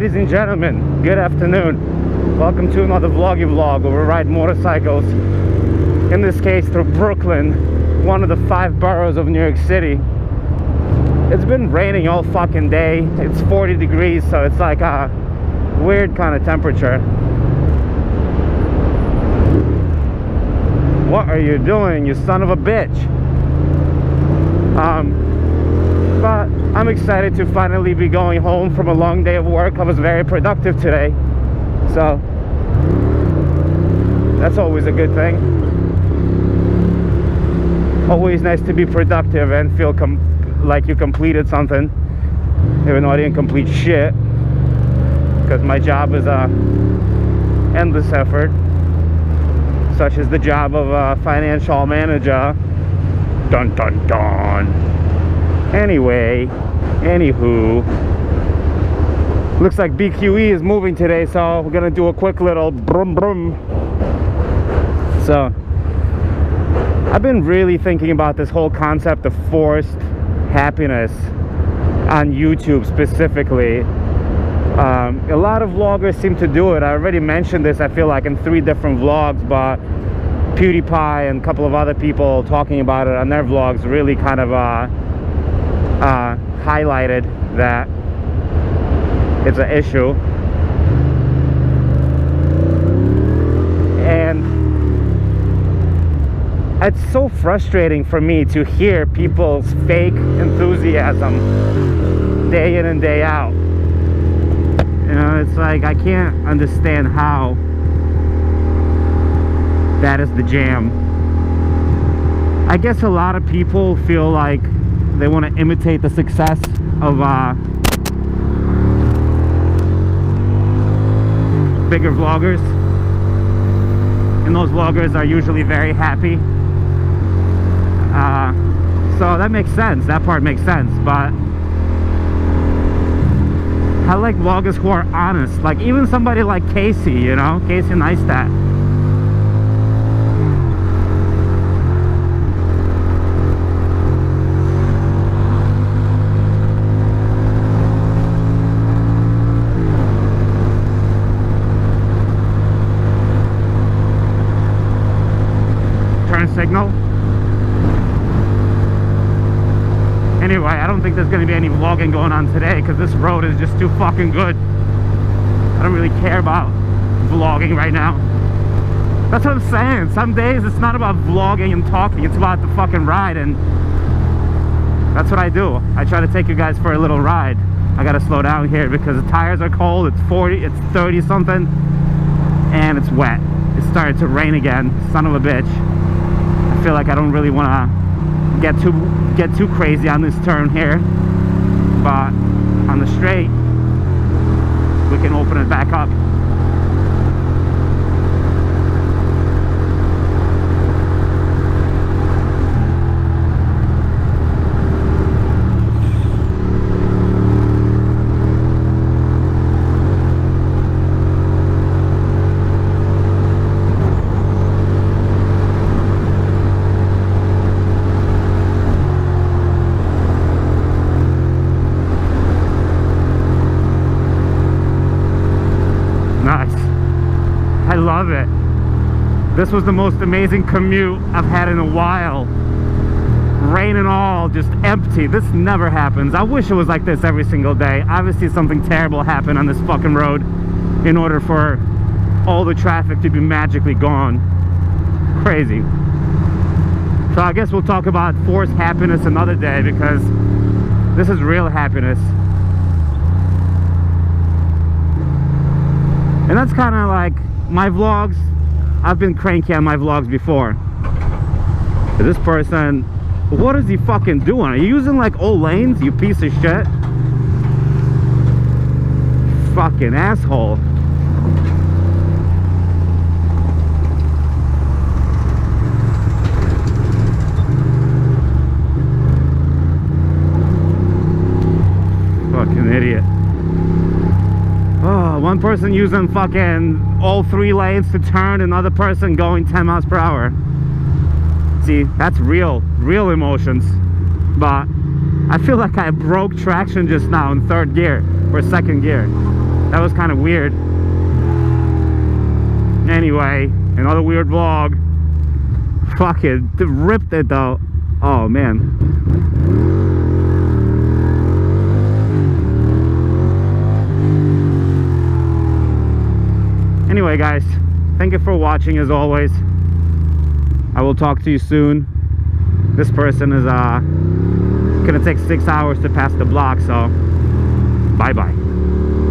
Ladies and gentlemen, good afternoon. Welcome to another vloggy vlog where we ride motorcycles. In this case through Brooklyn, one of the 5 boroughs of New York City. It's been raining all fucking day. It's 40 degrees, so it's like a weird kind of temperature. What are you doing, you son of a bitch? But I'm excited to finally be going home from a long day of work. I was very productive today, so that's always a good thing. Always nice to be productive and feel like you completed something, even though I didn't complete shit, because my job is a endless effort, such as the job of a financial manager. Dun dun dun. Anyway, anywho, looks like BQE is moving today, so we're gonna do a quick little brum brum. So I've been really thinking about this whole concept of forced happiness on YouTube specifically. A lot of vloggers seem to do it. I already mentioned this, I feel like, in 3 different vlogs, but PewDiePie and a couple of other people talking about it on their vlogs really kind of highlighted that it's an issue. And it's so frustrating for me to hear people's fake enthusiasm day in and day out. You know, it's like I can't understand how that is the jam. I guess a lot of people feel like they want to imitate the success of bigger vloggers, and those vloggers are usually very happy. So that makes sense. That part makes sense. But I like vloggers who are honest. Like even somebody like Casey, you know, Casey Neistat. Turn signal. Anyway, I don't think there's going to be any vlogging going on today because this road is just too fucking good. I don't really care about vlogging right now. That's what I'm saying. Some days it's not about vlogging and talking, it's about the fucking ride, and that's what I do. I try to take you guys for a little ride. I gotta slow down here because the tires are cold. It's 40, it's 30 something, and it's wet. It started to rain again, son of a bitch. I feel like I don't really want to get too crazy on this turn here, but on the straight we can open it back up. I love it. This was the most amazing commute I've had in a while. Rain and all, just empty. This never happens. I wish it was like this every single day. Obviously something terrible happened on this fucking road in order for all the traffic to be magically gone. Crazy. So I guess we'll talk about forced happiness another day, because this is real happiness. And that's kind of like my vlogs. I've been cranky on my vlogs before. This person, what is he fucking doing? Are you using like old lanes, you piece of shit? Fucking asshole. Fucking idiot. Oh, one person using fucking all 3 lanes to turn, another person going 10 miles per hour. See, that's real emotions. But I feel like I broke traction just now in 3rd gear or 2nd gear. That was kind of weird. Anyway, another weird vlog. Fuck it, ripped it though. Oh man. Anyway guys, thank you for watching as always. I will talk to you soon. This person is gonna take 6 hours to pass the block, so bye bye.